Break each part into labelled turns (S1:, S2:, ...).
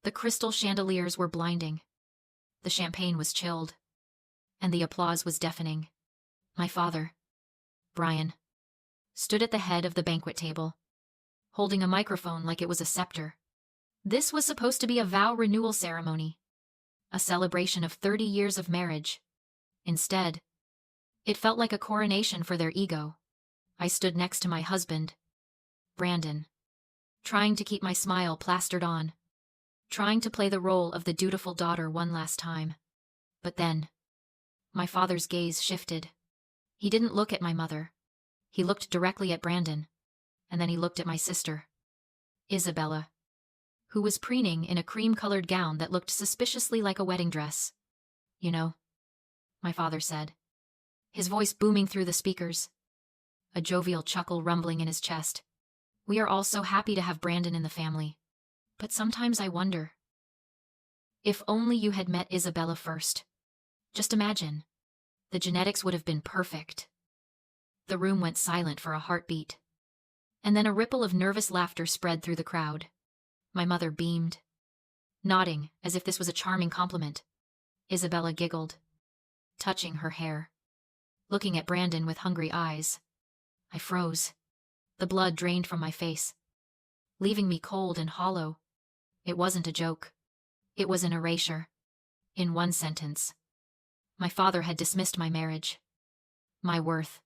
S1: The crystal chandeliers were blinding. The champagne was chilled. And the applause was deafening. My father, Brian, stood at the head of the banquet table, holding a microphone like it was a scepter. This was supposed to be a vow renewal ceremony, a celebration of 30 years of marriage. Instead, it felt like a coronation for their ego. I stood next to my husband, Brandon, trying to keep my smile plastered on, trying to play the role of the dutiful daughter one last time. But then, my father's gaze shifted. He didn't look at my mother. He looked directly at Brandon, and then he looked at my sister, Isabella, who was preening in a cream-colored gown that looked suspiciously like a wedding dress. "You know," my father said, his voice booming through the speakers, a jovial chuckle rumbling in his chest. "We are all so happy to have Brandon in the family. But sometimes I wonder, if only you had met Isabella first. Just imagine. The genetics would have been perfect." The room went silent for a heartbeat. And then a ripple of nervous laughter spread through the crowd. My mother beamed, nodding as if this was a charming compliment. Isabella giggled, touching her hair, looking at Brandon with hungry eyes. I froze. The blood drained from my face, leaving me cold and hollow. It wasn't a joke. It was an erasure. In one sentence, my father had dismissed my marriage, my worth,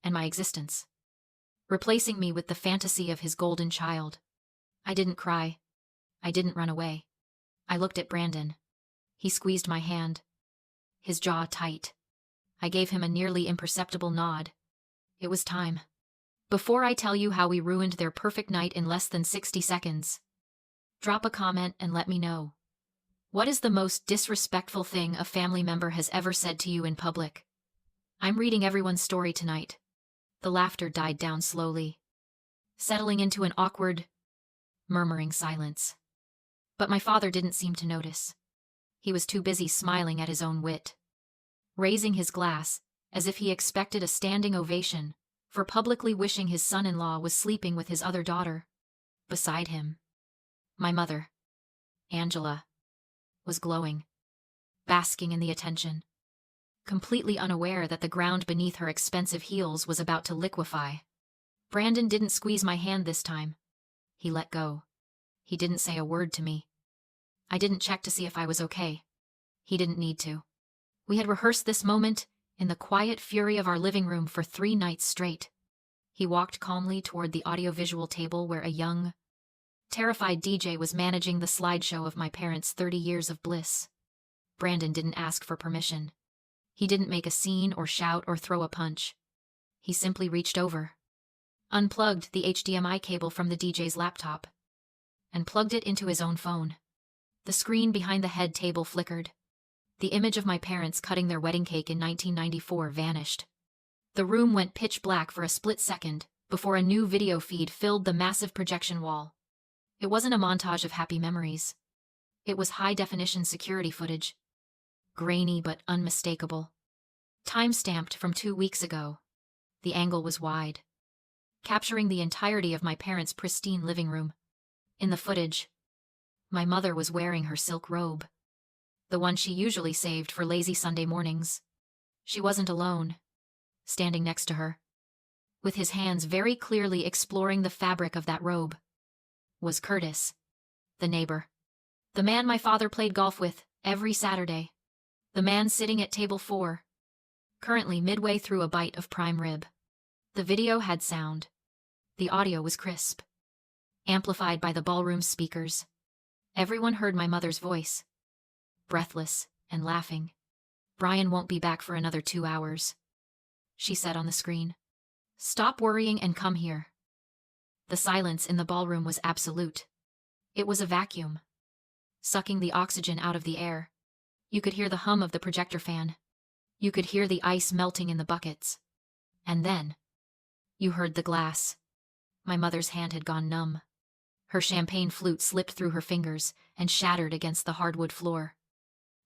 S1: and my existence, replacing me with the fantasy of his golden child. I didn't cry. I didn't run away. I looked at Brandon. He squeezed my hand, his jaw tight. I gave him a nearly imperceptible nod. It was time. Before I tell you how we ruined their perfect night in less than 60 seconds, drop a comment and let me know. What is the most disrespectful thing a family member has ever said to you in public? I'm reading everyone's story tonight. The laughter died down slowly, settling into an awkward, murmuring silence. But my father didn't seem to notice. He was too busy smiling at his own wit, raising his glass as if he expected a standing ovation for publicly wishing his son-in-law was sleeping with his other daughter. Beside him, my mother, Angela, was glowing, basking in the attention, completely unaware that the ground beneath her expensive heels was about to liquefy. Brandon didn't squeeze my hand this time. He let go. He didn't say a word to me. I didn't check to see if I was okay. He didn't need to. We had rehearsed this moment in the quiet fury of our living room for 3 nights straight. He walked calmly toward the audiovisual table where a young, terrified DJ was managing the slideshow of my parents' 30 years of bliss. Brandon didn't ask for permission. He didn't make a scene or shout or throw a punch. He simply reached over, unplugged the HDMI cable from the DJ's laptop, and plugged it into his own phone. The screen behind the head table flickered. The image of my parents cutting their wedding cake in 1994 vanished. The room went pitch black for a split second before a new video feed filled the massive projection wall. It wasn't a montage of happy memories. It was high-definition security footage, grainy but unmistakable. Time-stamped from 2 weeks ago. The angle was wide, capturing the entirety of my parents' pristine living room. In the footage, my mother was wearing her silk robe, the one she usually saved for lazy Sunday mornings. She wasn't alone. Standing next to her, with his hands very clearly exploring the fabric of that robe, was Curtis, the neighbor. The man my father played golf with every Saturday. The man sitting at table 4, currently midway through a bite of prime rib. The video had sound. The audio was crisp, amplified by the ballroom speakers. Everyone heard my mother's voice, breathless and laughing. "Brian won't be back for another 2 hours," she said on the screen. "Stop worrying and come here." The silence in the ballroom was absolute. It was a vacuum, sucking the oxygen out of the air. You could hear the hum of the projector fan. You could hear the ice melting in the buckets. And then, you heard the glass. My mother's hand had gone numb. Her champagne flute slipped through her fingers and shattered against the hardwood floor,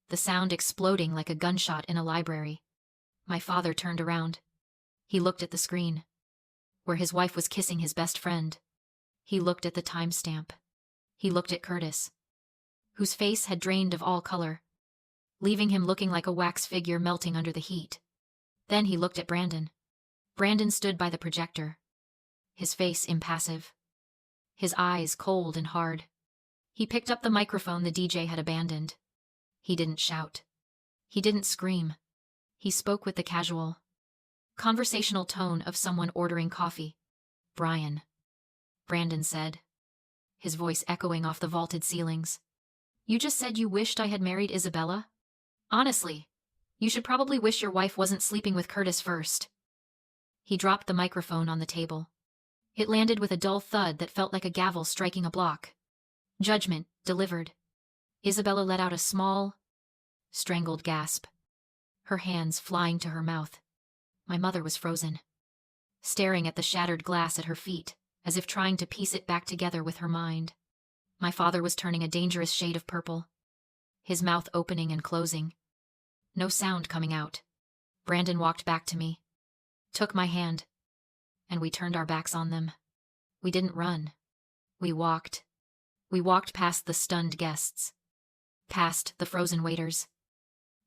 S1: the sound exploding like a gunshot in a library. My father turned around. He looked at the screen, where his wife was kissing his best friend. He looked at the timestamp. He looked at Curtis. whose face had drained of all color, leaving him looking like a wax figure melting under the heat. Then he looked at Brandon. Brandon stood by the projector, his face impassive, his eyes cold and hard. He picked up the microphone the DJ had abandoned. He didn't shout. He didn't scream. He spoke with the casual, conversational tone of someone ordering coffee. "Brian," Brandon said, his voice echoing off the vaulted ceilings. "You just said you wished I had married Isabella? Honestly, you should probably wish your wife wasn't sleeping with Curtis first." He dropped the microphone on the table. It landed with a dull thud that felt like a gavel striking a block. Judgment delivered. Isabella let out a small, strangled gasp, her hands flying to her mouth. My mother was frozen, staring at the shattered glass at her feet, as if trying to piece it back together with her mind. My father was turning a dangerous shade of purple, his mouth opening and closing. No sound coming out. Brandon walked back to me, took my hand, and we turned our backs on them. We didn't run. We walked. We walked past the stunned guests, past the frozen waiters,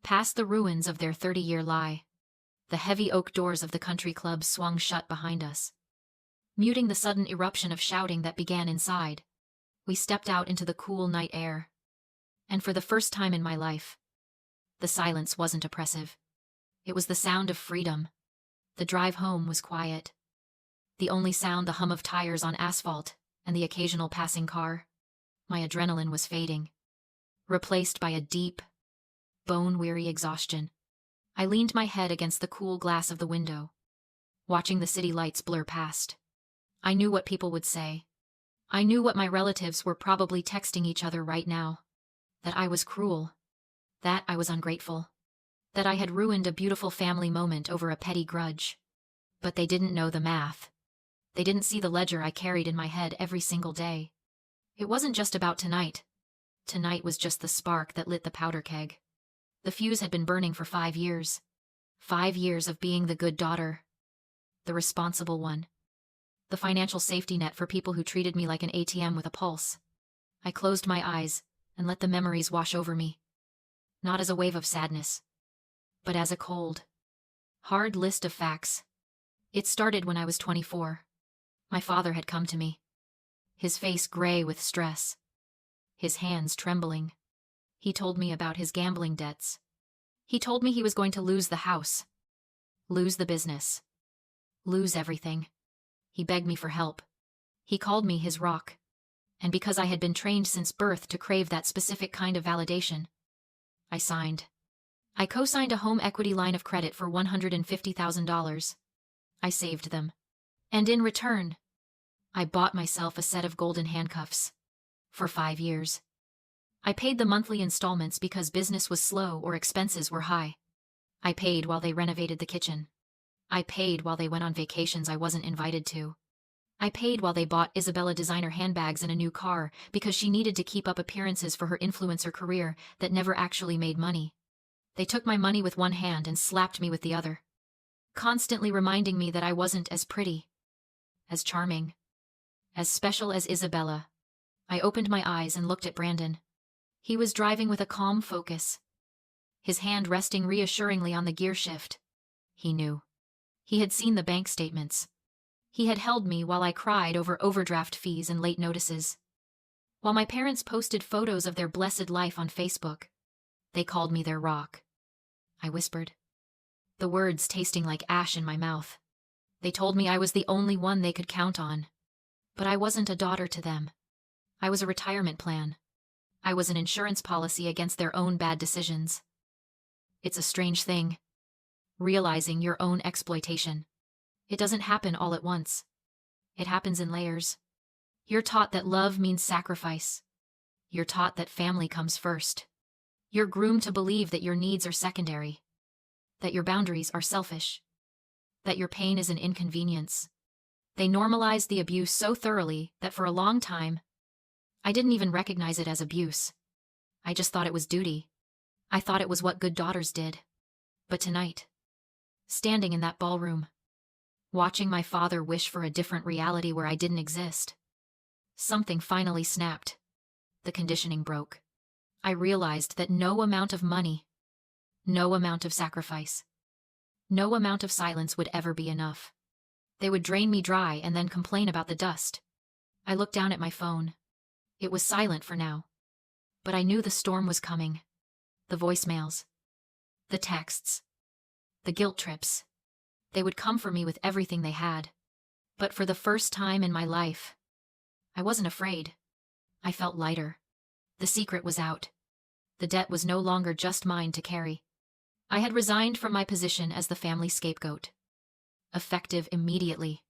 S1: past the ruins of their 30-year lie. The heavy oak doors of the country club swung shut behind us, muting the sudden eruption of shouting that began inside. We stepped out into the cool night air, and for the first time in my life, the silence wasn't oppressive. It was the sound of freedom. The drive home was quiet. The only sound, the hum of tires on asphalt and the occasional passing car. My adrenaline was fading, replaced by a deep, bone-weary exhaustion. I leaned my head against the cool glass of the window, watching the city lights blur past. I knew what people would say. I knew what my relatives were probably texting each other right now. That I was cruel. That I was ungrateful. That I had ruined a beautiful family moment over a petty grudge. But they didn't know the math. They didn't see the ledger I carried in my head every single day. It wasn't just about tonight. Tonight was just the spark that lit the powder keg. The fuse had been burning for 5 years. 5 years of being the good daughter, the responsible one, the financial safety net for people who treated me like an ATM with a pulse. I closed my eyes and let the memories wash over me. Not as a wave of sadness, but as a cold, hard list of facts. It started when I was 24. My father had come to me, his face gray with stress, his hands trembling. He told me about his gambling debts. He told me he was going to lose the house, lose the business, lose everything. He begged me for help. He called me his rock. And because I had been trained since birth to crave that specific kind of validation, I signed. I co-signed a home equity line of credit for $150,000. I saved them. And in return, I bought myself a set of golden handcuffs. For 5 years. I paid the monthly installments because business was slow or expenses were high. I paid while they renovated the kitchen. I paid while they went on vacations I wasn't invited to. I paid while they bought Isabella designer handbags and a new car because she needed to keep up appearances for her influencer career that never actually made money. They took my money with one hand and slapped me with the other, constantly reminding me that I wasn't as pretty, as charming, as special as Isabella. I opened my eyes and looked at Brandon. He was driving with a calm focus, his hand resting reassuringly on the gear shift. He knew. He had seen the bank statements. He had held me while I cried over overdraft fees and late notices. While my parents posted photos of their blessed life on Facebook, they called me their rock. I whispered, the words tasting like ash in my mouth. They told me I was the only one they could count on. But I wasn't a daughter to them. I was a retirement plan. I was an insurance policy against their own bad decisions. It's a strange thing, realizing your own exploitation. It doesn't happen all at once. It happens in layers. You're taught that love means sacrifice. You're taught that family comes first. You're groomed to believe that your needs are secondary, that your boundaries are selfish, that your pain is an inconvenience. They normalized the abuse so thoroughly that for a long time, I didn't even recognize it as abuse. I just thought it was duty. I thought it was what good daughters did. But tonight, standing in that ballroom, watching my father wish for a different reality where I didn't exist, something finally snapped. The conditioning broke. I realized that no amount of money, no amount of sacrifice, no amount of silence would ever be enough. They would drain me dry and then complain about the dust. I looked down at my phone. It was silent for now. But I knew the storm was coming. The voicemails, the texts, the guilt trips. They would come for me with everything they had. But for the first time in my life, I wasn't afraid. I felt lighter. The secret was out. The debt was no longer just mine to carry. I had resigned from my position as the family scapegoat. Effective immediately.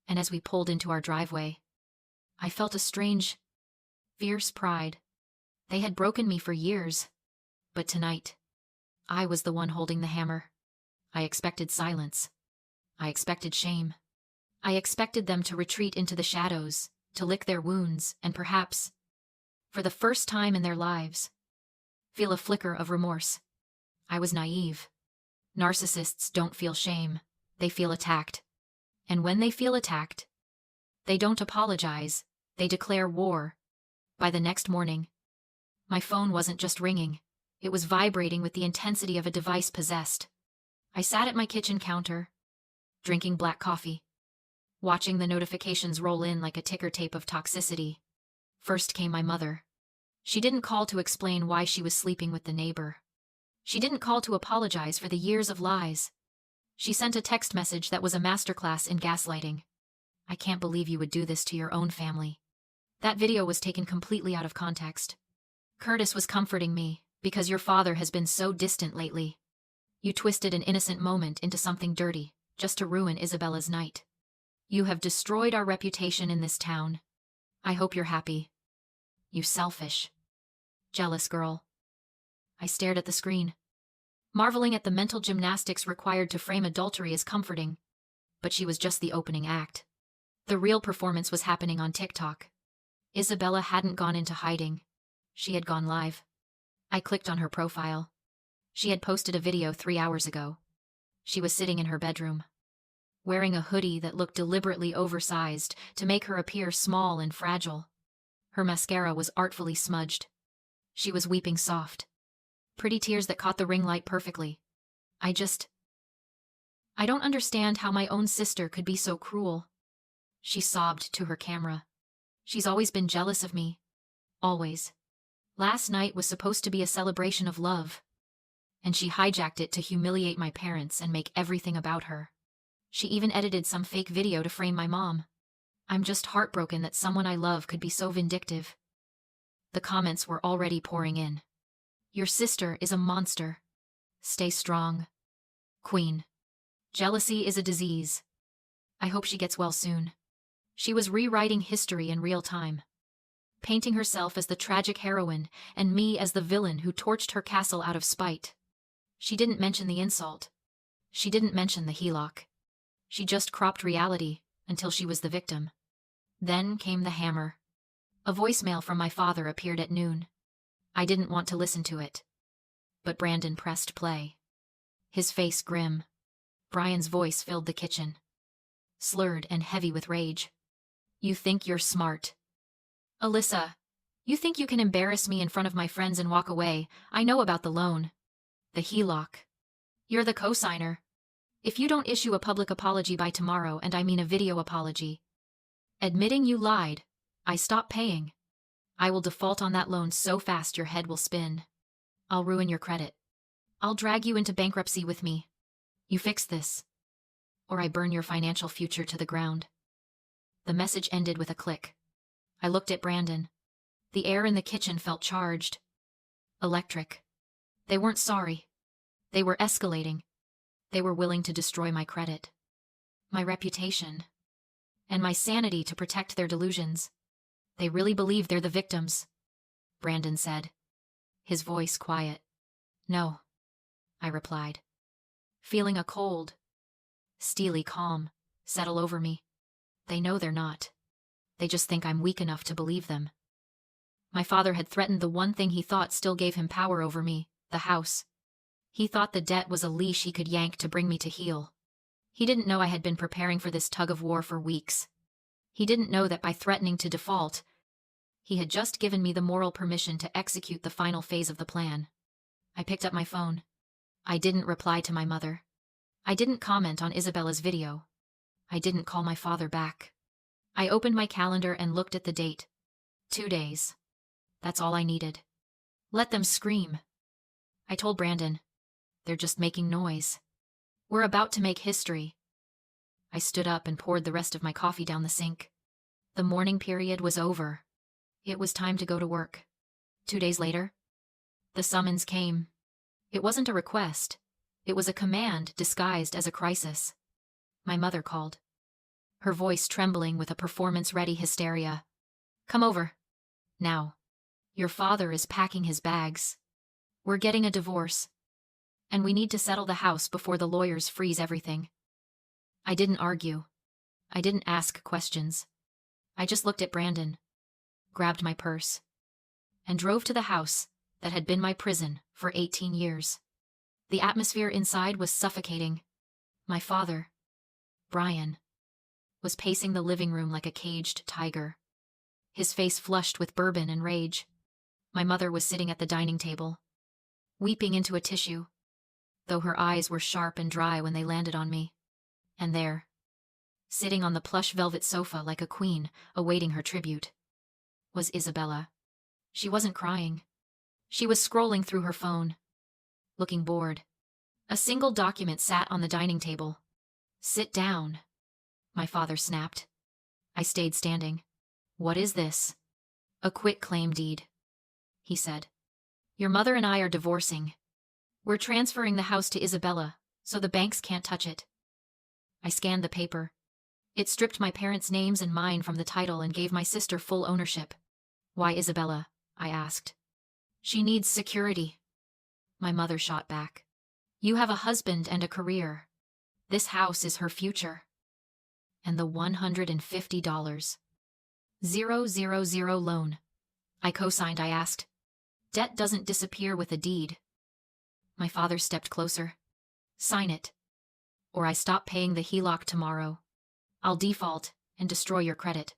S1: And as we pulled into our driveway, I felt a strange, fierce pride. They had broken me for years. But tonight, I was the one holding the hammer. I expected silence. I expected shame. I expected them to retreat into the shadows, to lick their wounds, and perhaps, for the first time in their lives, feel a flicker of remorse. I was naive. Narcissists don't feel shame. They feel attacked. And when they feel attacked, they don't apologize. They declare war. By the next morning, my phone wasn't just ringing. It was vibrating with the intensity of a device possessed. I sat at my kitchen counter, drinking black coffee, watching the notifications roll in like a ticker tape of toxicity. First came my mother. She didn't call to explain why she was sleeping with the neighbor. She didn't call to apologize for the years of lies. She sent a text message that was a masterclass in gaslighting. I can't believe you would do this to your own family. That video was taken completely out of context. Curtis was comforting me, because your father has been so distant lately. You twisted an innocent moment into something dirty, just to ruin Isabella's night. You have destroyed our reputation in this town. I hope you're happy. You selfish, jealous girl. I stared at the screen, marveling at the mental gymnastics required to frame adultery as comforting. But she was just the opening act. The real performance was happening on TikTok. Isabella hadn't gone into hiding. She had gone live. I clicked on her profile. She had posted a video 3 hours ago. She was sitting in her bedroom, wearing a hoodie that looked deliberately oversized to make her appear small and fragile. Her mascara was artfully smudged. She was weeping soft, pretty tears that caught the ring light perfectly. I don't understand how my own sister could be so cruel. She sobbed to her camera. She's always been jealous of me. Always. Last night was supposed to be a celebration of love, and she hijacked it to humiliate my parents and make everything about her. She even edited some fake video to frame my mom. I'm just heartbroken that someone I love could be so vindictive. The comments were already pouring in. Your sister is a monster. Stay strong. Queen. Jealousy is a disease. I hope she gets well soon. She was rewriting history in real time, painting herself as the tragic heroine and me as the villain who torched her castle out of spite. She didn't mention the insult. She didn't mention the HELOC. She just cropped reality until she was the victim. Then came the hammer. A voicemail from my father appeared at noon. I didn't want to listen to it. But Brandon pressed play. His face grim. Brian's voice filled the kitchen, slurred and heavy with rage. You think you're smart. Alyssa, you think you can embarrass me in front of my friends and walk away. I know about the loan. The HELOC. You're the co-signer. If you don't issue a public apology by tomorrow, and I mean a video apology, admitting you lied, I stop paying. I will default on that loan so fast your head will spin. I'll ruin your credit. I'll drag you into bankruptcy with me. You fix this, or I burn your financial future to the ground. The message ended with a click. I looked at Brandon. The air in the kitchen felt charged. Electric. They weren't sorry. They were escalating. They were willing to destroy my credit, my reputation, and my sanity to protect their delusions. They really believe they're the victims, Brandon said, his voice quiet. No, I replied, feeling a cold, steely calm settle over me. They know they're not. They just think I'm weak enough to believe them. My father had threatened the one thing he thought still gave him power over me, the house. He thought the debt was a leash he could yank to bring me to heel. He didn't know I had been preparing for this tug of war for weeks. He didn't know that by threatening to default, He had just given me the moral permission to execute the final phase of the plan. I picked up my phone. I didn't reply to my mother. I didn't comment on Isabella's video. I didn't call my father back. I opened my calendar and looked at the date. 2 days. That's all I needed. Let them scream. I told Brandon, they're just making noise. We're about to make history. I stood up and poured the rest of my coffee down the sink. The mourning period was over. It was time to go to work. 2 days later, the summons came. It wasn't a request. It was a command disguised as a crisis. My mother called, her voice trembling with a performance-ready hysteria. Come over. Now. Your father is packing his bags. We're getting a divorce. And we need to settle the house before the lawyers freeze everything. I didn't argue. I didn't ask questions. I just looked at Brandon, grabbed my purse, and drove to the house that had been my prison for 18 years. The atmosphere inside was suffocating. My father, Brian, was pacing the living room like a caged tiger, his face flushed with bourbon and rage. My mother was sitting at the dining table, weeping into a tissue, though her eyes were sharp and dry when they landed on me. And there, sitting on the plush velvet sofa like a queen awaiting her tribute, was Isabella. She wasn't crying. She was scrolling through her phone, looking bored. A single document sat on the dining table. Sit down, my father snapped. I stayed standing. What is this? A quitclaim deed, he said. Your mother and I are divorcing. We're transferring the house to Isabella, so the banks can't touch it. I scanned the paper. It stripped my parents' names and mine from the title and gave my sister full ownership. Why Isabella? I asked. She needs security. My mother shot back. You have a husband and a career. This house is her future. And the $150. 000 loan. I co-signed, I asked. Debt doesn't disappear with a deed. My father stepped closer. Sign it. Or I stop paying the HELOC tomorrow. I'll default and destroy your credit.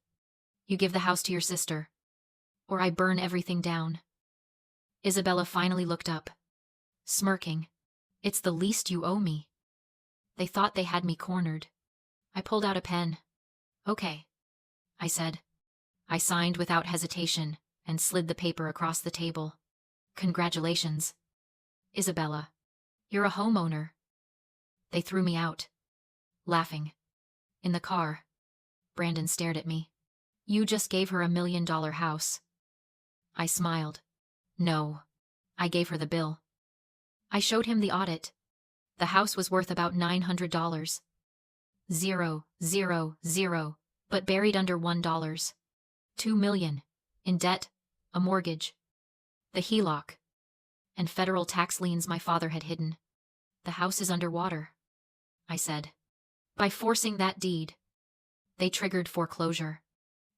S1: You give the house to your sister. Or I burn everything down. Isabella finally looked up, smirking. It's the least you owe me. They thought they had me cornered. I pulled out a pen. Okay, I said. I signed without hesitation and slid the paper across the table. Congratulations, Isabella. You're a homeowner. They threw me out, laughing. In the car, Brandon stared at me. You just gave her $1 million house. I smiled. No, I gave her the bill. I showed him the audit. The house was worth about $900. 000, but buried under $1. $2 million. In debt, a mortgage, the HELOC, and federal tax liens my father had hidden. The house is underwater, I said. By forcing that deed, they triggered foreclosure.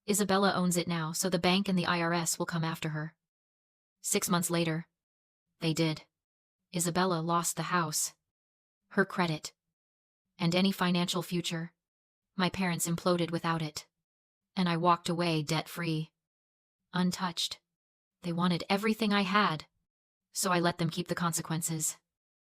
S1: Isabella owns it now, so the bank and the IRS will come after her. 6 months later, they did. Isabella lost the house, her credit, and any financial future. My parents imploded without it, and I walked away debt-free, untouched. They wanted everything I had, so I let them keep the consequences.